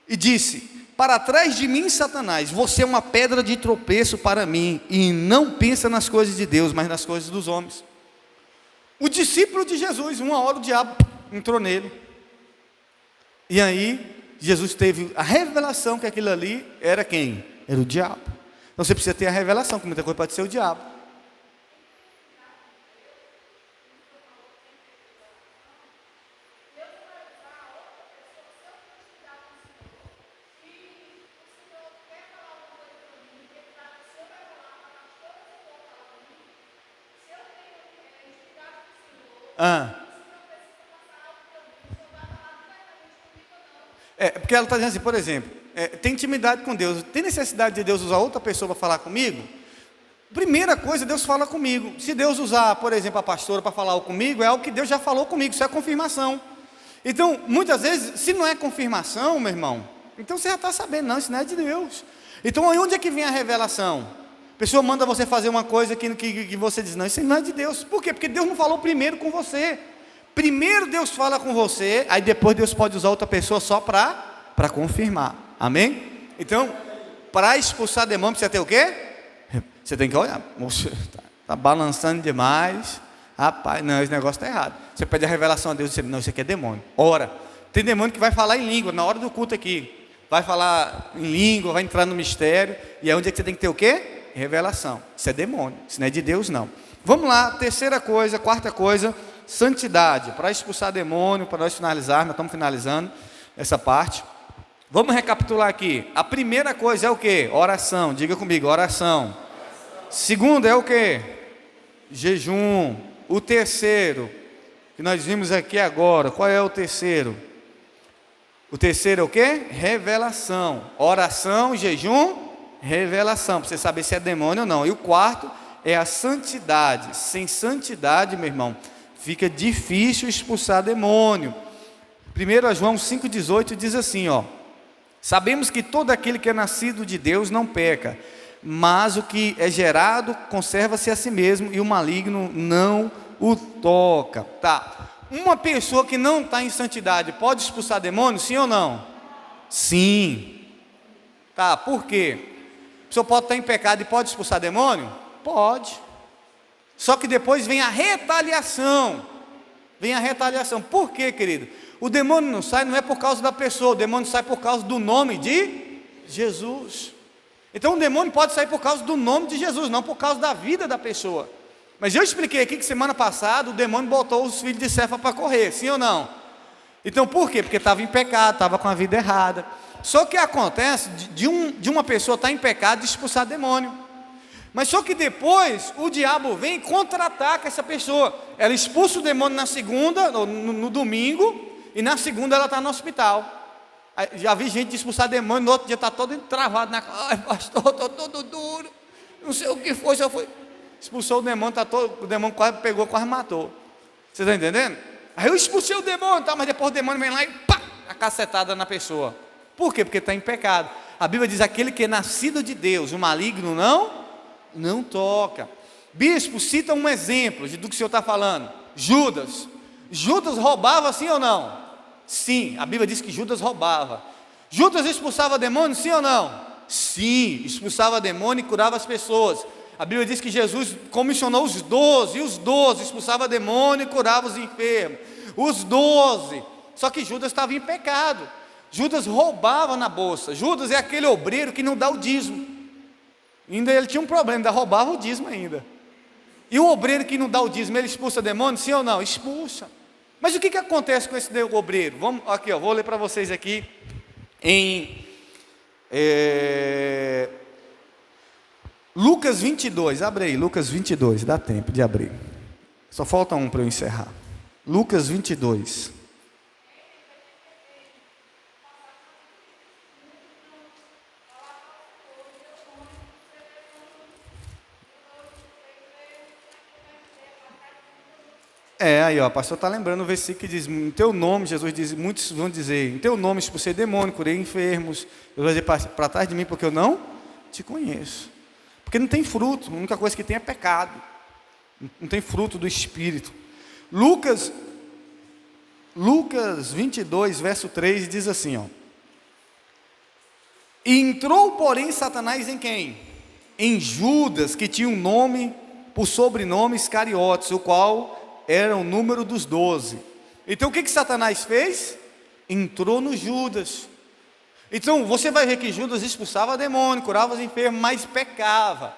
e disse: para trás de mim, Satanás, você é uma pedra de tropeço para mim, e não pensa nas coisas de Deus, mas nas coisas dos homens. O discípulo de Jesus, uma hora o diabo entrou nele, e aí Jesus teve a revelação que aquilo ali era quem? Era o diabo. Então você precisa ter a revelação, que muita coisa pode ser o diabo. Porque ela está dizendo assim, por exemplo, tem intimidade com Deus, tem necessidade de Deus usar outra pessoa para falar comigo? Primeira coisa, Deus fala comigo. Se Deus usar, por exemplo, a pastora para falar comigo, é algo que Deus já falou comigo, isso é confirmação. Então, muitas vezes, se não é confirmação, meu irmão, então você já está sabendo, não, isso não é de Deus. Então, onde é que vem a revelação? A pessoa manda você fazer uma coisa que você diz: não, isso não é de Deus. Por quê? Porque Deus não falou primeiro com você. Primeiro Deus fala com você, aí depois Deus pode usar outra pessoa só para confirmar. Amém? Então, para expulsar demônio, precisa ter o quê? Você tem que olhar. Está balançando demais. Rapaz, não, esse negócio está errado. Você pede a revelação a Deus e diz: não, isso aqui é demônio. Ora, tem demônio que vai falar em língua, na hora do culto aqui. Vai falar em língua, vai entrar no mistério. E é onde é que você tem que ter o quê? Revelação. Isso é demônio, isso não é de Deus não. Vamos lá, terceira coisa, quarta coisa: santidade, para expulsar demônio, para nós finalizar, nós estamos finalizando essa parte. Vamos recapitular aqui. A primeira coisa é o quê? Oração, diga comigo, oração. Segunda é o quê? Jejum. O terceiro, que nós vimos aqui agora, qual é o terceiro? O terceiro é o quê? Revelação. Oração, jejum, revelação, para você saber se é demônio ou não. E o quarto é a santidade. Sem santidade, meu irmão, fica difícil expulsar demônio. 1 João 5,18 diz assim, sabemos que todo aquele que é nascido de Deus não peca, mas o que é gerado conserva-se a si mesmo, e o maligno não o toca. Tá? Uma pessoa que não está em santidade pode expulsar demônio, sim ou não? Sim. Tá, por quê? A pessoa pode estar em pecado e pode expulsar demônio? Pode. Só que depois vem a retaliação. Vem a retaliação. Por quê, querido? O demônio não sai, não é por causa da pessoa, o demônio sai por causa do nome de Jesus. Então o demônio pode sair por causa do nome de Jesus, não por causa da vida da pessoa. Mas eu expliquei aqui que semana passada o demônio botou os filhos de Cefa para correr, sim ou não? Então por quê? Porque estava em pecado, estava com a vida errada. Só que acontece de uma pessoa estar em pecado e expulsar demônio. Mas só que depois o diabo vem e contra-ataca essa pessoa. Ela expulsa o demônio na segunda, no domingo, e na segunda ela está no hospital. Já vi gente expulsar demônio, no outro dia está todo travado na cara. Ai, pastor, estou todo duro. Não sei o que foi, só foi. Expulsou o demônio, o demônio quase pegou, quase matou. Você está entendendo? Aí eu expulsei o demônio, tá, mas depois o demônio vem lá e pá, a cacetada na pessoa. Por quê? Porque está em pecado. A Bíblia diz: aquele que é nascido de Deus, o maligno não toca. Bispo, cita um exemplo do que o senhor está falando. Judas. Judas roubava, sim ou não? Sim, a Bíblia diz que Judas roubava. Judas expulsava demônio, sim ou não? Sim, expulsava demônio e curava as pessoas. A Bíblia diz que Jesus comissionou os 12, e os 12 expulsavam demônio e curavam os enfermos. Os 12. Só que Judas estava em pecado. Judas roubava na bolsa. Judas é aquele obreiro que não dá o dízimo. Ainda ele tinha um problema, ainda roubava o dízimo ainda. E o obreiro que não dá o dízimo, ele expulsa demônio, sim ou não? Expulsa. Mas o que acontece com esse obreiro? Vamos aqui, ó, vou ler para vocês aqui em Lucas 22. Abre aí, Lucas 22, dá tempo de abrir. Só falta um para eu encerrar. Lucas 22. Aí ó, o pastor está lembrando o versículo que diz: em teu nome, Jesus diz, muitos vão dizer, em teu nome expulsei demônio, curei enfermos. Eu vou dizer para trás de mim, porque eu não te conheço. Porque não tem fruto, a única coisa que tem é pecado. Não tem fruto do Espírito. Lucas 22, verso 3, diz assim, ó: entrou, porém, Satanás em quem? Em Judas, que tinha um nome, por sobrenome Iscariotes, o qual era o número dos 12. Então o que Satanás fez? Entrou no Judas. Então você vai ver que Judas expulsava demônio, curava os enfermos, mas pecava.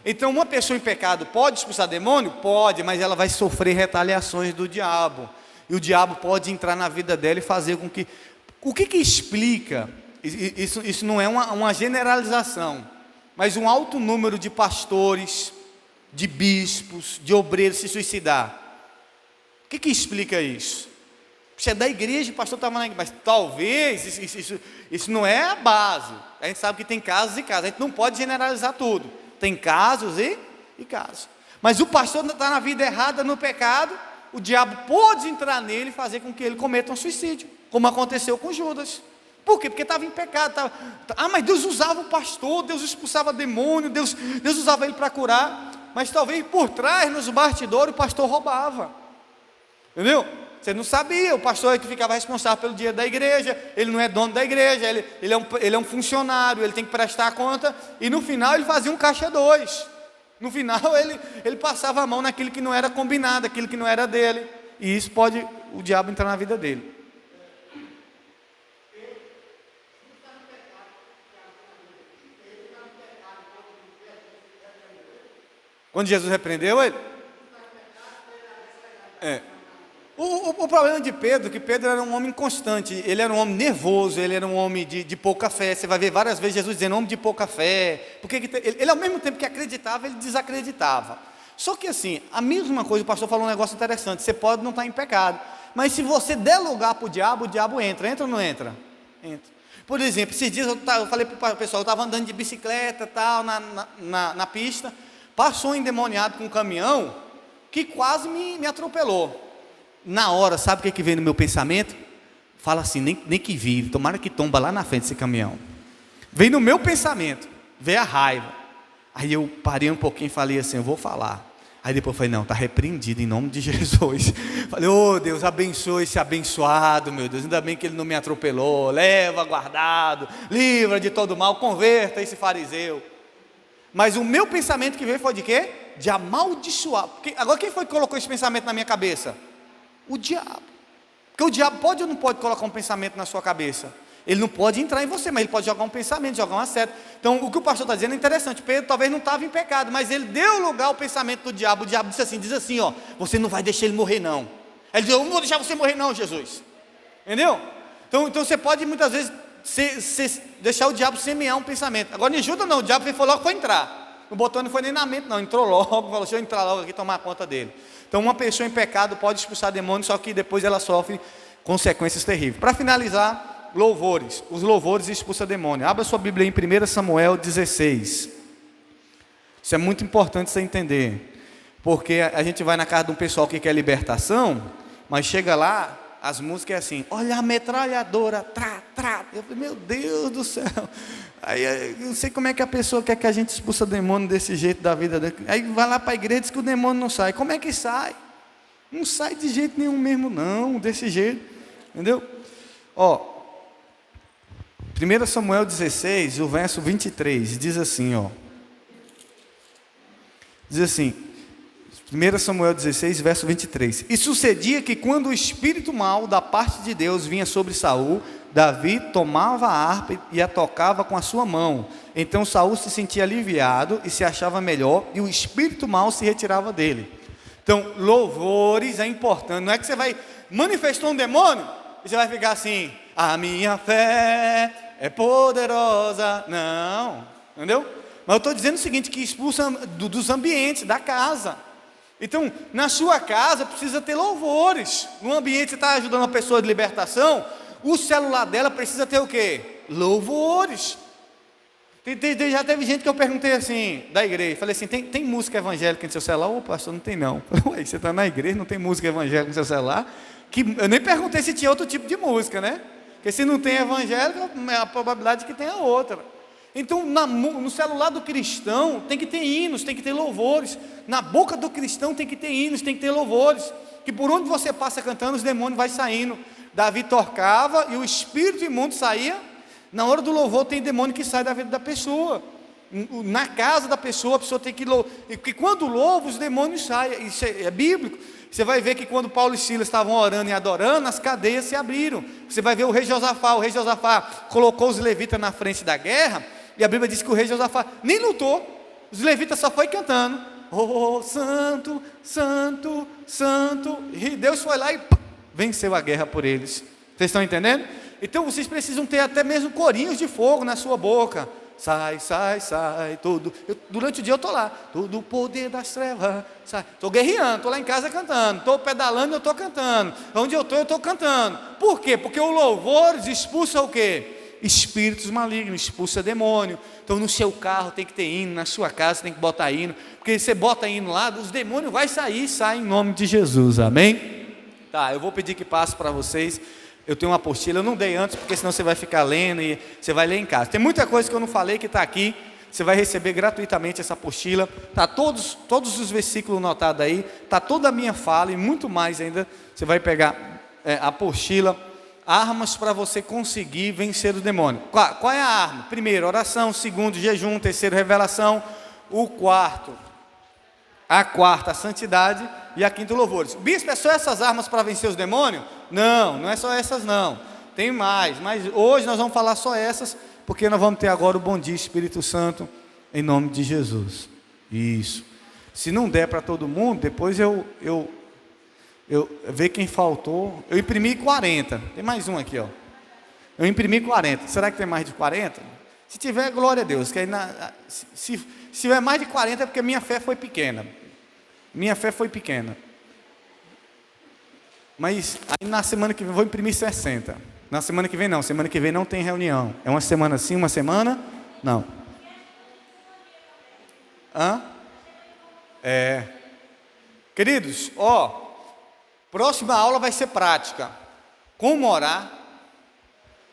Então uma pessoa em pecado pode expulsar demônio? Pode, mas ela vai sofrer retaliações do diabo. E o diabo pode entrar na vida dela e fazer com que... O que explica? Isso não é uma generalização, mas um alto número de pastores, de bispos, de obreiros se suicidar. O que explica isso? Você é da igreja, o pastor estava na igreja, mas talvez isso não é a base. A gente sabe que tem casos e casos, a gente não pode generalizar tudo. Tem casos e casos. Mas o pastor está na vida errada, no pecado, o diabo pode entrar nele e fazer com que ele cometa um suicídio, como aconteceu com Judas. Por quê? Porque estava em pecado. Mas Deus usava o pastor, Deus expulsava demônio, Deus usava ele para curar. Mas talvez por trás, nos bastidores, o pastor roubava. Entendeu? Você não sabia, o pastor é que ficava responsável pelo dinheiro da igreja, ele não é dono da igreja, ele é um funcionário, ele tem que prestar conta, e no final ele fazia um caixa 2. No final ele passava a mão naquilo que não era combinado, aquilo que não era dele, e isso pode o diabo entrar na vida dele. Quando Jesus repreendeu ele? O problema de Pedro, que Pedro era um homem inconstante, ele era um homem nervoso, ele era um homem de pouca fé. Você vai ver várias vezes Jesus dizendo homem de pouca fé, porque ele ao mesmo tempo que acreditava, ele desacreditava. Só que assim, a mesma coisa, o pastor falou um negócio interessante: você pode não estar em pecado, mas se você der lugar para o diabo entra ou não entra? Entra. Por exemplo, esses dias eu falei para o pessoal, eu estava andando de bicicleta tal, na pista, passou um endemoniado com um caminhão, que quase me atropelou. Na hora, sabe o que veio no meu pensamento? Fala assim, nem que vive, tomara que tomba lá na frente esse caminhão. Veio no meu pensamento, veio a raiva. Aí eu parei um pouquinho e falei assim, eu vou falar. Aí depois eu falei, não, está repreendido em nome de Jesus. Falei, Deus, abençoe esse abençoado, meu Deus, ainda bem que ele não me atropelou, leva guardado, livra de todo mal, converta esse fariseu. Mas o meu pensamento que veio foi de quê? De amaldiçoar. Agora quem foi que colocou esse pensamento na minha cabeça? O diabo. Porque o diabo pode ou não pode colocar um pensamento na sua cabeça? Ele não pode entrar em você, mas ele pode jogar um pensamento, jogar uma seta. Então, o que o pastor está dizendo é interessante. Pedro talvez não estava em pecado, mas ele deu lugar ao pensamento do diabo. O diabo diz assim, ó, você não vai deixar ele morrer não. Ele diz, eu não vou deixar você morrer não, Jesus. Entendeu? Então você pode muitas vezes deixar o diabo semear um pensamento. Agora não ajuda não, o diabo foi logo para entrar. O botão não foi nem na mente não, entrou logo, falou, deixa eu entrar logo aqui e tomar conta dele. Então uma pessoa em pecado pode expulsar demônios, só que depois ela sofre consequências terríveis. Para finalizar, louvores. Os louvores expulsam demônio. Abra sua Bíblia em 1 Samuel 16. Isso é muito importante você entender. Porque a gente vai na casa de um pessoal que quer libertação, mas chega lá, as músicas é assim, olha a metralhadora, trá. Eu falei, meu Deus do céu. Aí eu não sei como é que a pessoa quer que a gente expulsa demônio desse jeito da vida dele. Aí vai lá para a igreja e diz que o demônio não sai. Como é que sai? Não sai de jeito nenhum mesmo não, desse jeito. Entendeu? Ó, 1 Samuel 16, o verso 23, diz assim, ó. Diz assim, 1 Samuel 16, verso 23. E sucedia que quando o espírito mau da parte de Deus vinha sobre Saul, Davi tomava a harpa e a tocava com a sua mão. Então Saul se sentia aliviado e se achava melhor, e o espírito mau se retirava dele. Então, louvores é importante. Não é que você vai manifestar um demônio e você vai ficar assim, a minha fé é poderosa. Não, entendeu? Mas eu estou dizendo o seguinte, que expulsa dos ambientes, da casa. Então, na sua casa precisa ter louvores. No ambiente você está ajudando uma pessoa de libertação, o celular dela precisa ter o quê? Louvores. Já teve gente que eu perguntei assim, da igreja, falei assim, tem música evangélica no seu celular? Ô pastor, não tem não. Ué, você está na igreja, não tem música evangélica no seu celular? Eu nem perguntei se tinha outro tipo de música, né? Porque se não tem evangélica, a probabilidade é que tenha outra. Então, no celular do cristão tem que ter hinos, tem que ter louvores. Na boca do cristão tem que ter hinos, tem que ter louvores. Que por onde você passa cantando, os demônios vão saindo. Davi tocava e o espírito imundo saía. Na hora do louvor tem demônio que sai da vida da pessoa. Na casa da pessoa, a pessoa tem que louvar. Porque quando louva, os demônios saem. Isso é bíblico. Você vai ver que quando Paulo e Silas estavam orando e adorando, as cadeias se abriram. Você vai ver o rei Josafá colocou os levitas na frente da guerra. E a Bíblia diz que o rei Josafá nem lutou. Os levitas só foi cantando. Oh, santo, santo, santo. E Deus foi lá e venceu a guerra por eles. Vocês estão entendendo? Então vocês precisam ter até mesmo corinhos de fogo na sua boca. Sai, durante o dia eu estou lá. Todo o poder das trevas. Estou guerreando, estou lá em casa cantando. Estou pedalando, eu estou cantando. Onde eu estou cantando. Por quê? Porque o louvor expulsa o quê? Espíritos malignos, expulsa demônio. Então no seu carro tem que ter hino, na sua casa tem que botar hino, porque você bota hino lá, os demônios vai sair, sai em nome de Jesus, amém? Tá, eu vou pedir que passe para vocês. Eu tenho uma apostila, eu não dei antes, porque senão você vai ficar lendo e você vai ler em casa. Tem muita coisa que eu não falei que está aqui. Você vai receber gratuitamente essa apostila. Tá todos os versículos notados aí. Tá toda a minha fala e muito mais ainda. Você vai pegar a apostila. Armas para você conseguir vencer o demônio. Qual é a arma? Primeiro, oração. Segundo, jejum. Terceiro, revelação. A quarta, santidade. E a quinta, louvores. Bispo, é só essas armas para vencer os demônios? Não é só essas não. Tem mais, mas hoje nós vamos falar só essas, porque nós vamos ter agora o bom dia, Espírito Santo, em nome de Jesus. Isso. Se não der para todo mundo, depois eu ver quem faltou. Eu imprimi 40. Tem mais um aqui, ó. Eu imprimi 40. Será que tem mais de 40? Se tiver, glória a Deus. Que aí se tiver mais de 40 é porque minha fé foi pequena. Minha fé foi pequena. Mas aí na semana que vem eu vou imprimir 60. Na semana que vem não. Semana que vem não tem reunião. É uma semana sim, uma semana não. Queridos, próxima aula vai ser prática. Como orar,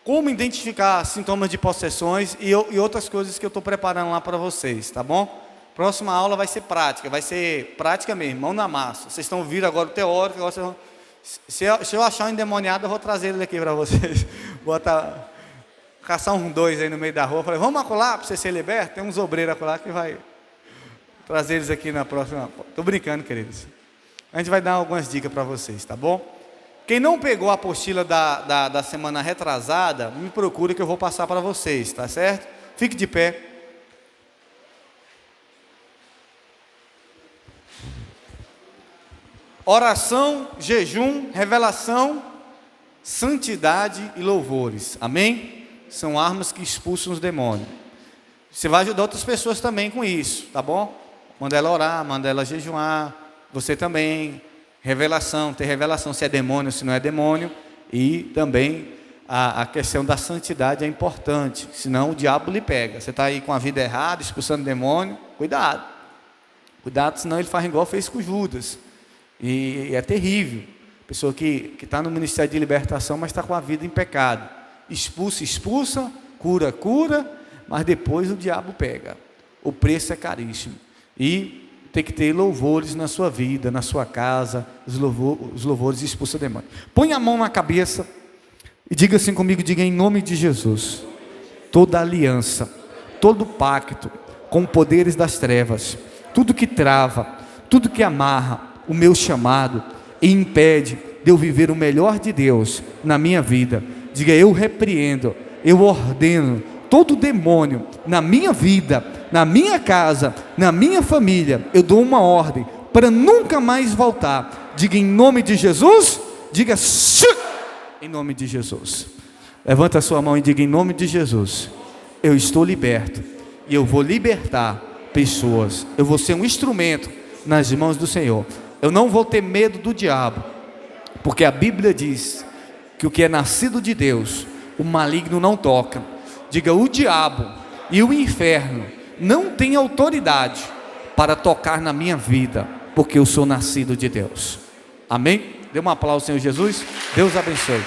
como identificar sintomas de possessões e outras coisas que eu estou preparando lá para vocês, tá bom? Próxima aula vai ser prática mesmo, mão na massa. Vocês estão ouvindo agora o teórico, agora vocês vão... Se eu achar um endemoniado, eu vou trazer ele aqui para vocês. Caçar uns 2 aí no meio da rua. Falei, vamos acolá para você ser liberto? Tem uns obreiros acolá que vai trazer eles aqui na próxima. Estou brincando, queridos. A gente vai dar algumas dicas para vocês, tá bom? Quem não pegou a apostila da semana retrasada, me procura que eu vou passar para vocês, tá certo? Fique de pé. Oração, jejum, revelação, santidade e louvores. Amém? São armas que expulsam os demônios. Você vai ajudar outras pessoas também com isso, tá bom? Manda ela orar, manda ela jejuar. Você também. Revelação, ter revelação se é demônio, se não é demônio. E também a questão da santidade é importante, senão o diabo lhe pega. Você está aí com a vida errada, expulsando demônio, cuidado. Cuidado, senão ele faz igual fez com Judas. E é terrível. Pessoa que está no ministério de libertação, mas está com a vida em pecado. Expulsa, cura, mas depois o diabo pega. O preço é caríssimo. E tem que ter louvores na sua vida, na sua casa. Os louvores expulsam o demônio. Põe a mão na cabeça e diga assim comigo, diga em nome de Jesus. Toda aliança, todo pacto com poderes das trevas, tudo que trava, tudo que amarra o meu chamado e impede de eu viver o melhor de Deus na minha vida. Diga, eu repreendo, eu ordeno todo demônio na minha vida, na minha casa, na minha família. Eu dou uma ordem para nunca mais voltar. Diga em nome de Jesus. Diga em nome de Jesus. Levanta a sua mão e diga em nome de Jesus. Eu estou liberto e eu vou libertar pessoas. Eu vou ser um instrumento nas mãos do Senhor. Eu não vou ter medo do diabo, porque a Bíblia diz que o que é nascido de Deus, o maligno não toca. Diga, o diabo e o inferno não têm autoridade para tocar na minha vida, porque eu sou nascido de Deus. Amém? Dê um aplauso ao Senhor Jesus. Deus abençoe.